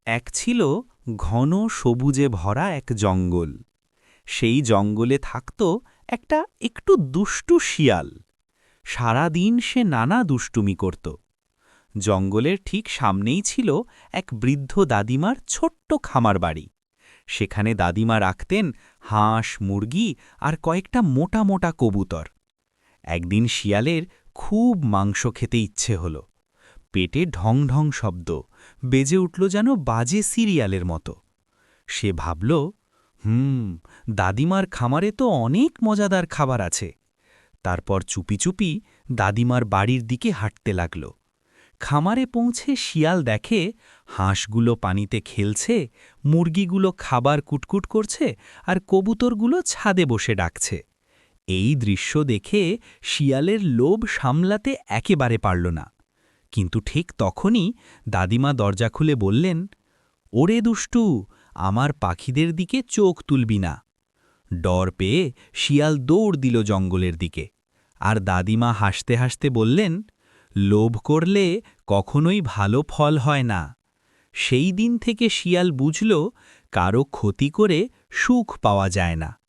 এক ছিল ঘন সবুজে ভরা এক জঙ্গল। সেই জঙ্গলে থাকত একটা একটু দুষ্টু শিয়াল। সারা দিন সে নানা দুষ্টুমি করত। জঙ্গলের ঠিক সামনেই ছিল এক বৃদ্ধ দাদিমার ছোট্ট খামার বাড়ি। সেখানে দাদিমা রাখতেন হাঁস, মুরগি আর কয়েকটা মোটা মোটা কবুতর। একদিন শিয়ালের খুব মাংস খেতে ইচ্ছে হল। পেটে ঢং ঢং শব্দ বেজে উঠল যেন বাজে সিরিয়ালের মতো। সে ভাবল, দাদিমার খামারে তো অনেক মজাদার খাবার আছে। তারপর চুপি চুপি দাদিমার বাড়ির দিকে হাঁটতে লাগল। খামারে পৌঁছে শিয়াল দেখে হাঁসগুলো পানিতে খেলছে, মুরগিগুলো খাবার কুটকুট করছে আর কবুতরগুলো ছাদে বসে ডাকছে। এই দৃশ্য দেখে শিয়ালের লোভ সামলাতে একেবারে পারল না। কিন্তু ঠিক তখনই দাদিমা দরজা খুলে বললেন, ওরে দুষ্টু, আমার পাখিদের দিকে চোখ তুলবি না। ডর পেয়ে শিয়াল দৌড় দিল জঙ্গলের দিকে। আর দাদিমা হাসতে হাসতে বললেন, লোভ করলে কখনোই ভালো ফল হয় না। সেই দিন থেকে শিয়াল বুঝল, কারো ক্ষতি করে সুখ পাওয়া যায় না।